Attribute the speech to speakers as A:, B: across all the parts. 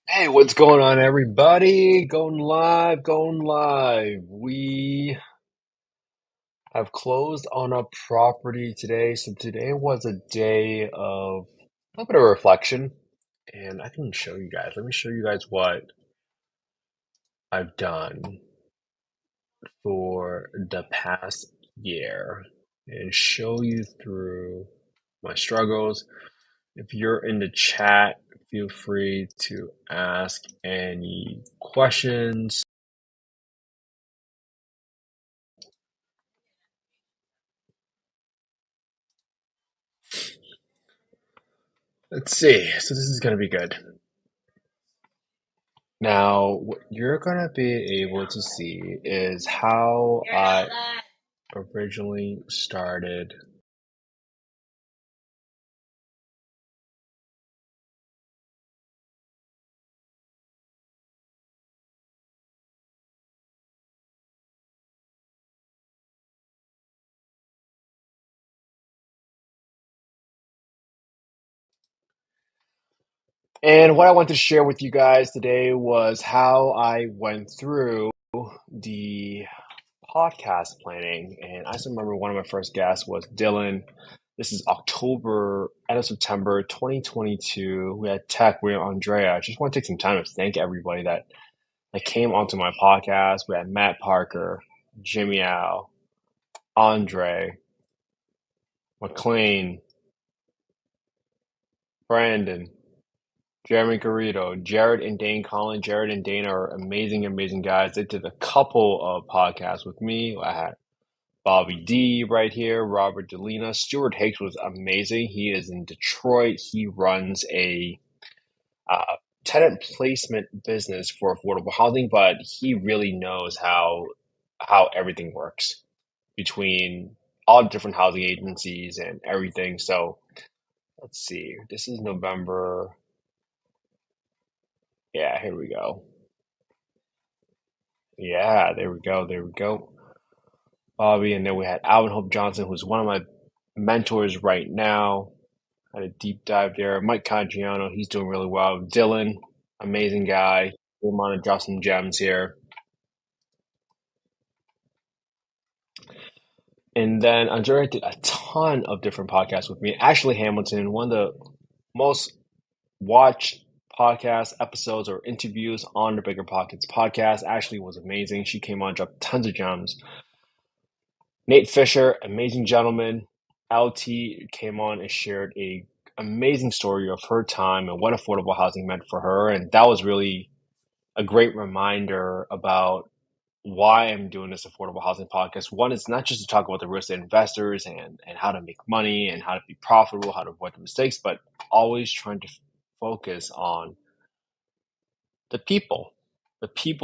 A: Hey, what's going on, everybody? Going live, going live. We have closed on a property today. So today was a day of a little bit of reflection, and I can show you guys. Let me show you guys what I've done for the past year and show you through my struggles. If you're in the chat, feel free to ask any questions. Let's see. So this is going to be good. Now, what you're going to be able to see is how I originally started. And what I want to share with you guys today was how I went through the podcast planning. And I still remember one of my first guests was Dylan. This is October, end of September 2022. We had Tech, we had Andrea. I just want to take some time to thank everybody that came onto my podcast. We had Matt Parker, Jimmy Al, Andre, McLean, Brandon, Jeremy Garrido, Jared and Dane Collin. Jared and Dane are amazing, amazing guys. They did a couple of podcasts with me. I had Bobby D right here, Robert Delina. Stuart Hakes was amazing. He is in Detroit. He runs a uh, tenant placement business for affordable housing, but he really knows how everything works between all the different housing agencies and everything. So let's see. This is November. Yeah, here we go. Yeah, there we go. There we go. Bobby, and then we had Alvin Hope Johnson, who's one of my mentors right now. Had a deep dive there. Mike Caggiano, he's doing really well. Dylan, amazing guy. Came on and dropped some gems here. And then Andrea did a ton of different podcasts with me. Ashley Hamilton, one of the most watched podcast episodes or interviews on the Bigger Pockets podcast. Ashley was amazing. She came on, dropped tons of gems. Nate Fisher, amazing gentleman. LT came on and shared a amazing story of her time and what affordable housing meant for her. And that was really a great reminder about why I'm doing this affordable housing podcast. One, it's not just to talk about the real estate investors and how to make money and how to be profitable, how to avoid the mistakes, but always trying to focus on the people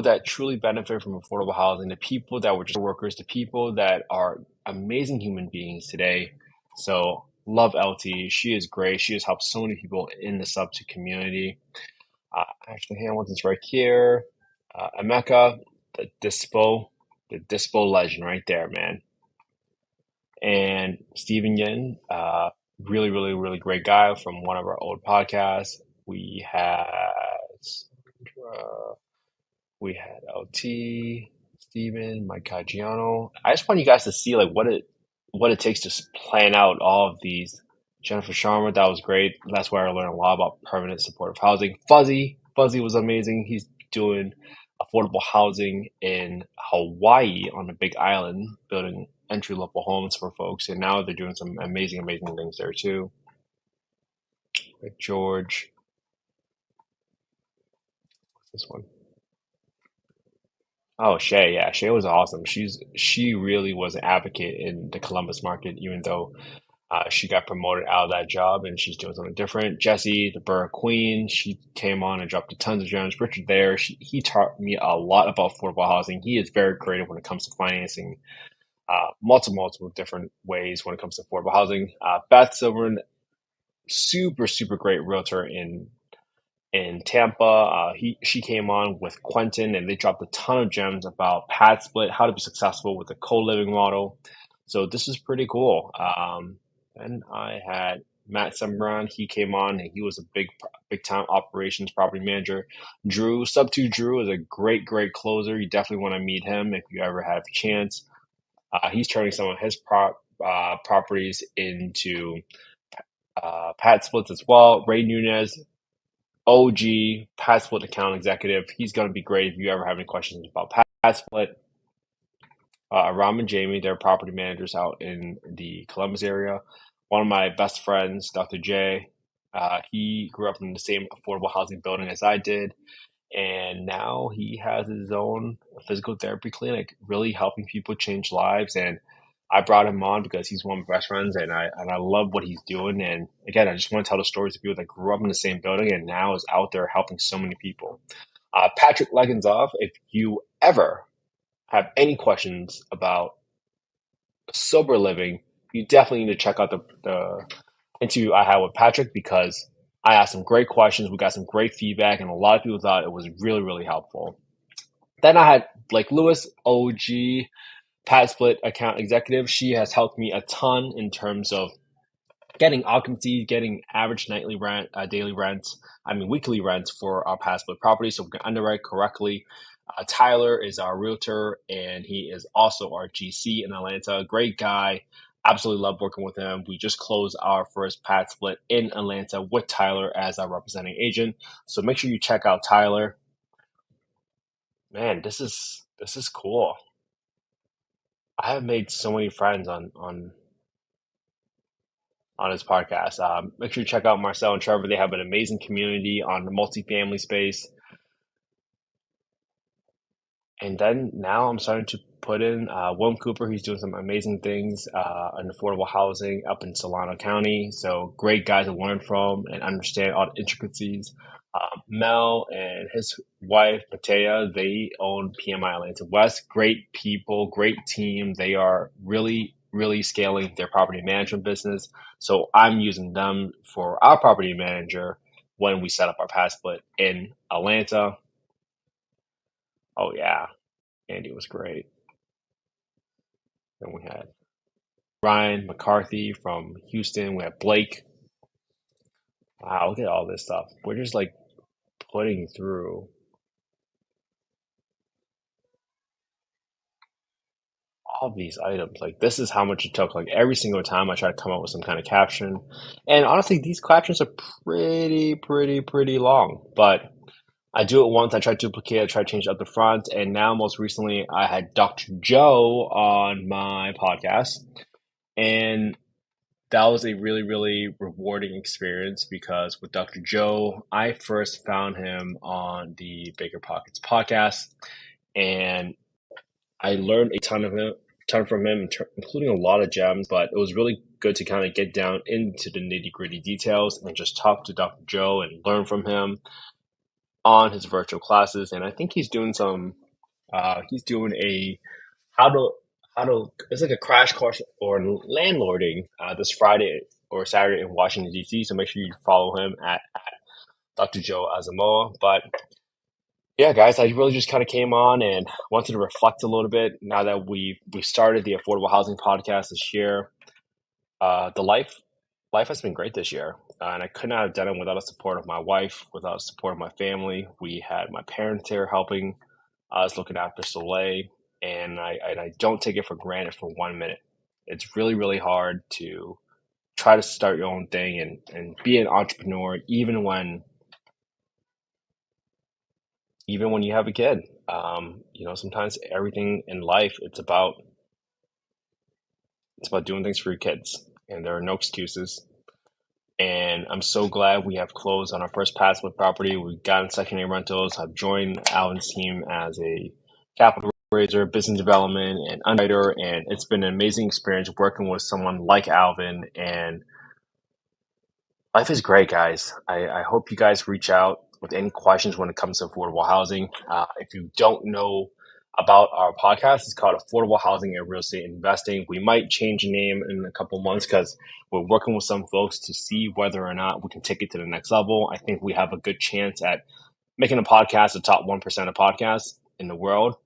A: that truly benefit from affordable housing, the people that were just workers, the people that are amazing human beings today. So love LT. She is great. She has helped so many people in the substitute community. Ashley Hamilton's right here. Emeka, the Dispo legend right there, man. And Stephen Yin, really, really, really great guy from one of our old podcasts. Uh, we had LT, Steven, Mike Caggiano. I just want you guys to see like what it takes to plan out all of these. Jennifer Sharma, that was great. That's where I learned a lot about permanent supportive housing. Fuzzy was amazing. He's doing affordable housing in Hawaii on the Big Island, building entry level homes for folks. And now they're doing some amazing, amazing things there too. Like George, this one. Oh, Shay, yeah, Shay was awesome. She really was an advocate in the Columbus market, even though she got promoted out of that job and she's doing something different. Jessie, the Burr Queen, she came on and dropped a tons of gems. Richard there, he taught me a lot about affordable housing. He is very creative when it comes to financing, multiple different ways when it comes to affordable housing. Beth Silverman, super super great realtor in Tampa. She came on with Quentin, and they dropped a ton of gems about pad split, how to be successful with the co-living model. So this is pretty cool. And I had Matt Summeron. He came on and he was a big time operations property manager. Sub two Drew is a great closer. You definitely want to meet him if you ever have a chance. He's turning some of his properties into pad splits as well. Ray Nunez, OG pad split account executive. He's going to be great if you ever have any questions about pad split. Ram and Jamie, they're property managers out in the Columbus area. One of my best friends, Dr. J, he grew up in the same affordable housing building as I did, and now he has his own physical therapy clinic, really helping people change lives. And I brought him on because he's one of my best friends, and I love what he's doing. And again, I just want to tell the stories of people that grew up in the same building and now is out there helping so many people. Patrick Legginsoff, if you ever have any questions about sober living, you definitely need to check out the interview I had with Patrick because I asked some great questions. We got some great feedback, and a lot of people thought it was really helpful. Then I had Blake Lewis, OG Pad Split account executive. She has helped me a ton in terms of getting occupancy, getting average nightly rent, weekly rents for our pad split properties so we can underwrite correctly. Tyler is our realtor, and he is also our GC in Atlanta. Great guy. Absolutely love working with him. We just closed our first pad split in Atlanta with Tyler as our representing agent. So make sure you check out Tyler. Man, this is cool. I have made so many friends on his podcast. Make sure you check out Marcel and Trevor. They have an amazing community on the multifamily space. And then now I'm starting to put in Willem Cooper. He's doing some amazing things in affordable housing up in Solano County. So great guy to learn from and understand all the intricacies. Mel and his wife, Matea, they own PMI Atlanta West. Great people, great team. They are really scaling their property management business. So I'm using them for our property manager when we set up our pad split in Atlanta. Oh yeah, Andy was great. Then we had Ryan McCarthy from Houston. We have Blake. Wow, look at all this stuff. We're just like putting through all of these items. Like this is how much it took. Like every single time I try to come up with some kind of caption. And honestly, these captions are pretty long. But I do it once, I try to duplicate, I try to change up the front, and now most recently I had Dr. Joe on my podcast. And that was a really rewarding experience because with Dr. Joe, I first found him on the Bigger Pockets podcast, and I learned a ton from him, including a lot of gems. But it was really good to kind of get down into the nitty gritty details and just talk to Dr. Joe and learn from him on his virtual classes. And I think he's doing he's doing a how to it's like a crash course or landlording this Friday or Saturday in Washington D.C. So make sure you follow him at Dr. Joe Azamoah. But yeah, guys, I really just kind of came on and wanted to reflect a little bit now that we started the Affordable Housing Podcast this year. The life has been great this year, and I could not have done it without the support of my wife, without the support of my family. We had my parents here helping us, looking after Soleil, and I don't take it for granted for 1 minute. It's really hard to try to start your own thing and be an entrepreneur, even when you have a kid. Sometimes everything in life it's about doing things for your kids, and there are no excuses. And I'm so glad we have closed on our first pad split property. We've gotten Section 8 rentals. I've joined Alvin's team as a capital raiser, business development, and underwriter. And it's been an amazing experience working with someone like Alvin. And life is great, guys. I hope you guys reach out with any questions when it comes to affordable housing. If you don't know about our podcast, it's called Affordable Housing and Real Estate Investing. We might change the name in a couple months because we're working with some folks to see whether or not we can take it to the next level. I think we have a good chance at making a podcast the top 1% of podcasts in the world.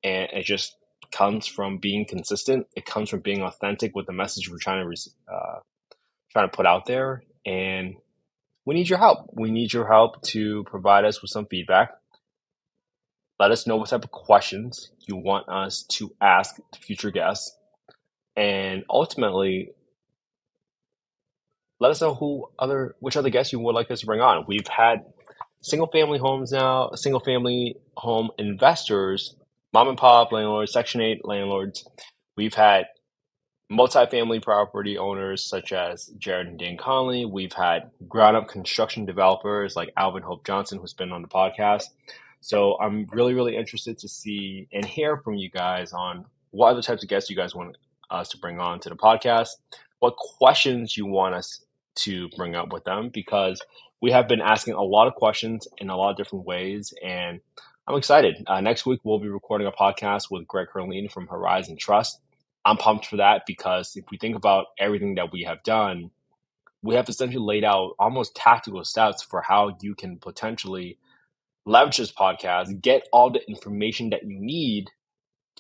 A: And it just comes from being consistent. It comes from being authentic with the message we're trying trying to put out there, and we need your help. We need your help to provide us with some feedback. Let us know what type of questions you want us to ask future guests, and ultimately, let us know which other guests you would like us to bring on. We've had single family homes now, single family home investors, mom and pop landlords, Section 8 landlords. We've had multifamily property owners such as Jared and Dan Conley. We've had ground up construction developers like Alvin Hope Johnson, who's been on the podcast. So I'm really, really interested to see and hear from you guys on what other types of guests you guys want us to bring on to the podcast, what questions you want us to bring up with them, because we have been asking a lot of questions in a lot of different ways, and I'm excited. Next week, we'll be recording a podcast with Greg Herline from Horizon Trust. I'm pumped for that because if we think about everything that we have done, we have essentially laid out almost tactical steps for how you can potentially leverage this podcast, get all the information that you need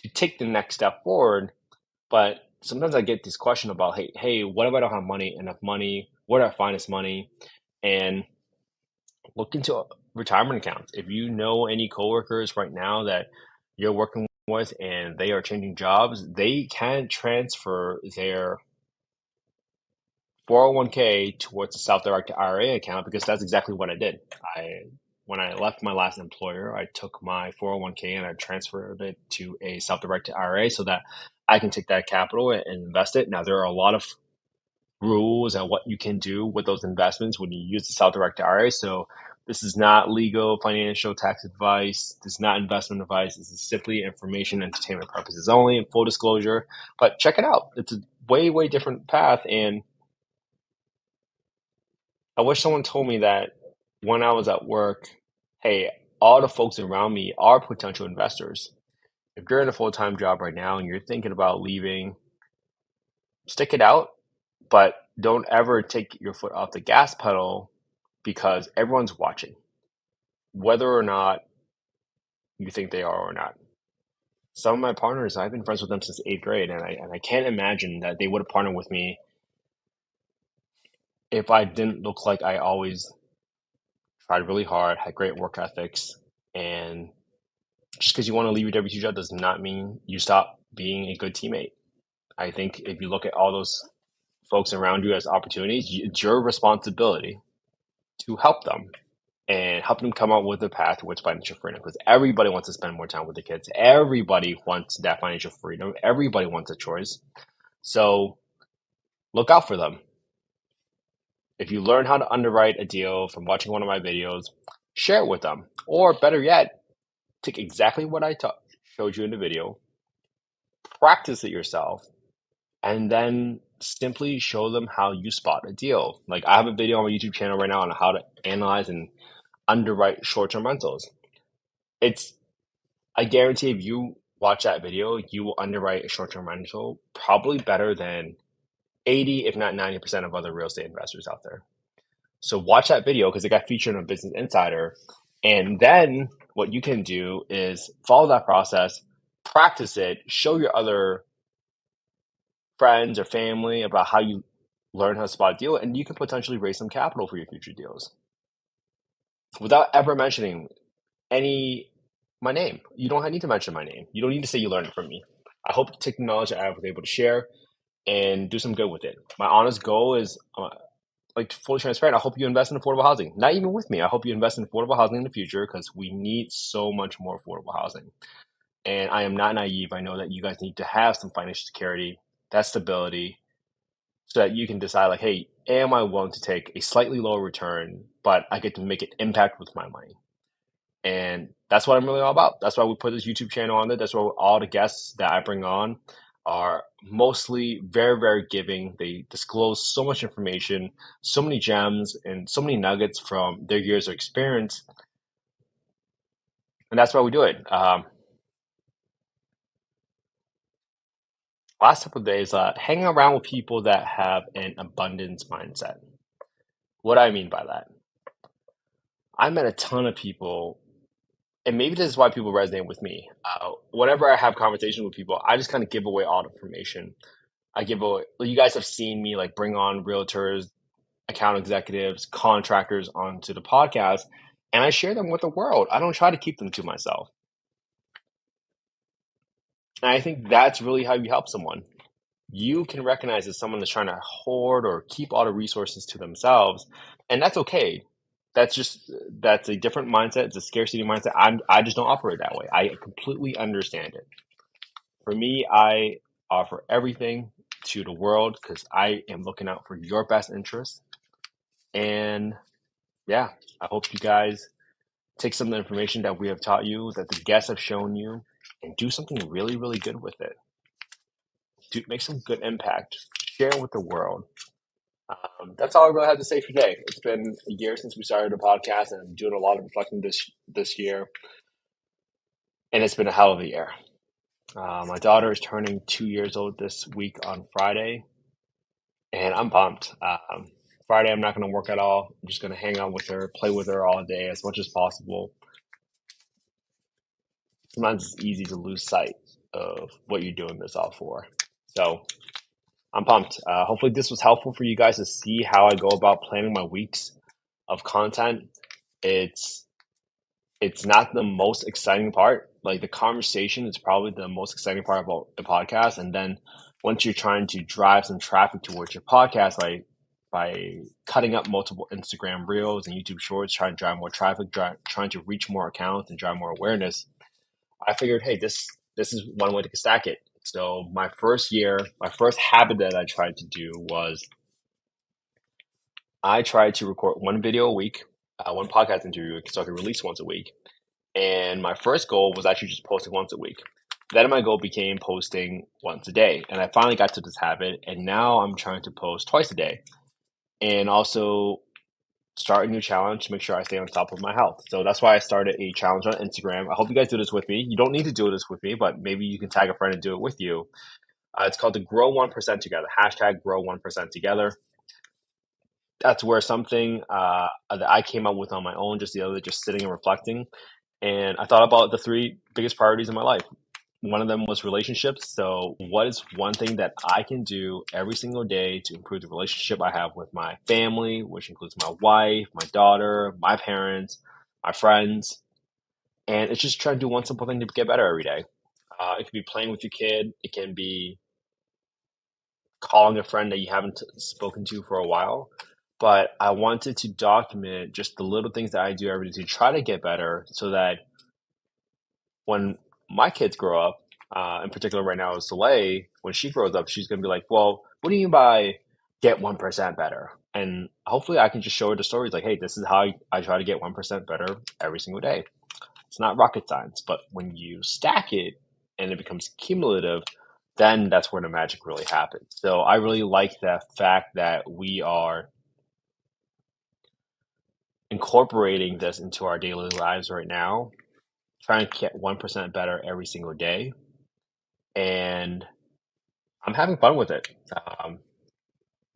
A: to take the next step forward. But sometimes I get this question about, hey, what if I don't have enough money? Where do I find this money? And look into retirement accounts. If you know any coworkers right now that you're working with and they are changing jobs, they can transfer their 401k towards a self-directed IRA account, because that's exactly what I did. When I left my last employer, I took my 401k and I transferred it to a self-directed IRA so that I can take that capital and invest it. Now, there are a lot of rules and what you can do with those investments when you use the self-directed IRA. So this is not legal, financial, tax advice. This is not investment advice. This is simply information, entertainment purposes only, and full disclosure. But check it out. It's a way, way different path. And I wish someone told me that when I was at work, hey, all the folks around me are potential investors. If you're in a full-time job right now and you're thinking about leaving, stick it out, but don't ever take your foot off the gas pedal, because everyone's watching, whether or not you think they are or not. Some of my partners, I've been friends with them since 8th grade, and I can't imagine that they would have partnered with me if I didn't look like I always tried really hard, had great work ethics, and just because you want to leave your W-2 job does not mean you stop being a good teammate. I think if you look at all those folks around you as opportunities, it's your responsibility to help them and help them come up with a path towards financial freedom, because everybody wants to spend more time with the kids. Everybody wants that financial freedom. Everybody wants a choice. So look out for them. If you learn how to underwrite a deal from watching one of my videos, share it with them. Or better yet, take exactly what I showed you in the video, practice it yourself, and then simply show them how you spot a deal. Like, I have a video on my YouTube channel right now on how to analyze and underwrite short-term rentals. I guarantee if you watch that video, you will underwrite a short-term rental probably better than 80, if not 90% of other real estate investors out there. So watch that video because it got featured on Business Insider. And then what you can do is follow that process, practice it, show your other friends or family about how you learn how to spot a deal, and you can potentially raise some capital for your future deals without ever mentioning my name. You don't need to mention my name. You don't need to say you learned it from me. I hope to take the knowledge that I was able to share and do some good with it. My honest goal is, fully transparent, I hope you invest in affordable housing. Not even with me. I hope you invest in affordable housing in the future, because we need so much more affordable housing. And I am not naive. I know that you guys need to have some financial security, that stability, so that you can decide, like, hey, am I willing to take a slightly lower return, but I get to make an impact with my money? And that's what I'm really all about. That's why we put this YouTube channel on there. That's why all the guests that I bring on are mostly very, very giving. They disclose so much information, so many gems, and so many nuggets from their years of experience. And that's why we do it. Last couple of days, hanging around with people that have an abundance mindset. What do I mean by that? I met a ton of people, and maybe this is why people resonate with me. Whenever I have conversations with people, I just kind of give away all the information. I give away, you guys have seen me like bring on realtors, account executives, contractors onto the podcast, and I share them with the world. I don't try to keep them to myself. And I think that's really how you help someone. You can recognize that someone is trying to hoard or keep all the resources to themselves, and that's okay. That's a different mindset. It's a scarcity mindset. I just don't operate that way. I completely understand it. For me, I offer everything to the world because I am looking out for your best interests. And yeah, I hope you guys take some of the information that we have taught you, that the guests have shown you, and do something really, really good with it. Make some good impact. Share it with the world. That's all I really have to say for today. It's been a year since we started the podcast, and I'm doing a lot of reflecting this year, and it's been a hell of a year. My daughter is turning 2 years old this week on Friday, and I'm pumped. Friday, I'm not going to work at all. I'm just going to hang out with her, play with her all day as much as possible. Sometimes it's easy to lose sight of what you're doing this all for. So I'm pumped. Hopefully, this was helpful for you guys to see how I go about planning my weeks of content. It's it's not the most exciting part. Like the conversation is probably the most exciting part about the podcast. And then once you're trying to drive some traffic towards your podcast, like by cutting up multiple Instagram reels and YouTube shorts, trying to drive more traffic, trying to reach more accounts and drive more awareness, I figured, hey, this is one way to stack it. So my first year, my first habit that I tried to do was I tried to record one video a week, one podcast interview, so I could release once a week. And my first goal was actually just posting once a week. Then my goal became posting once a day. And I finally got to this habit. And now I'm trying to post twice a day and also start a new challenge to make sure I stay on top of my health. So that's why I started a challenge on Instagram. I hope you guys do this with me. You don't need to do this with me, but maybe you can tag a friend and do it with you. It's called the Grow 1% Together, hashtag Grow 1% Together. That's where something that I came up with on my own just the other day, just sitting and reflecting. And I thought about the three biggest priorities in my life. One of them was relationships. So, what is one thing that I can do every single day to improve the relationship I have with my family, which includes my wife, my daughter, my parents, my friends? And it's just trying to do one simple thing to get better every day. It can be playing with your kid, it can be calling a friend that you haven't spoken to for a while. But I wanted to document just the little things that I do every day to try to get better so that when my kids grow up, in particular right now is Soleil, when she grows up, she's going to be like, well, what do you mean by get 1% better? And hopefully I can just show her the stories like, hey, this is how I try to get 1% better every single day. It's not rocket science, but when you stack it and it becomes cumulative, then that's where the magic really happens. So I really like the fact that we are incorporating this into our daily lives right now, trying to get 1% better every single day. And I'm having fun with it.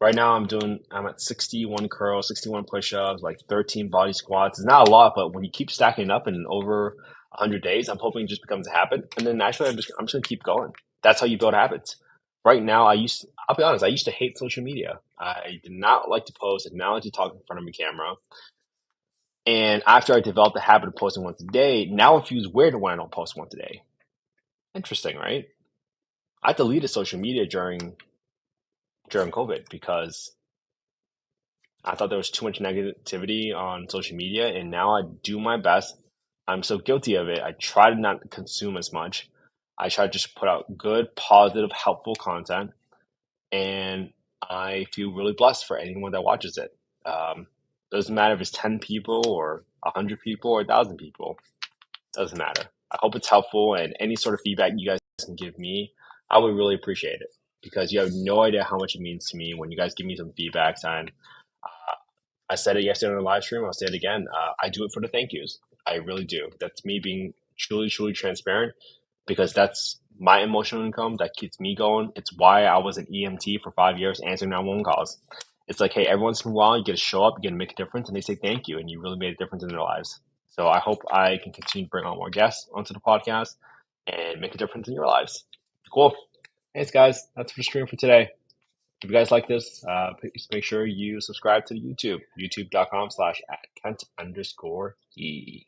A: Right now I'm at 61 curls, 61 push-ups, like 13 body squats. It's not a lot, but when you keep stacking up in over 100 days, I'm hoping it just becomes a habit. And then actually I'm just gonna keep going. That's how you build habits. Right now, I'll be honest, I used to hate social media. I did not like to post, I did not like to talk in front of a camera. And after I developed the habit of posting once a day, now it feels weird when I don't post once a day. Interesting, right? I deleted social media during COVID because I thought there was too much negativity on social media, and now I do my best. I'm so guilty of it. I try to not consume as much. I try to just put out good, positive, helpful content, and I feel really blessed for anyone that watches it. Doesn't matter if it's 10 people or 100 people or 1,000 people. Doesn't matter. I hope it's helpful, and any sort of feedback you guys can give me, I would really appreciate it because you have no idea how much it means to me when you guys give me some feedbacks. And I said it yesterday on the live stream. I'll say it again. I do it for the thank yous. I really do. That's me being truly, truly transparent because that's my emotional income that keeps me going. It's why I was an EMT for 5 years answering 911 calls. It's like, hey, every once in a while you get to show up, you get to make a difference, and they say thank you, and you really made a difference in their lives. So I hope I can continue to bring on more guests onto the podcast and make a difference in your lives. Cool. Thanks, guys. That's for stream for today. If you guys like this, please make sure you subscribe to the YouTube, youtube.com/@Kent_E.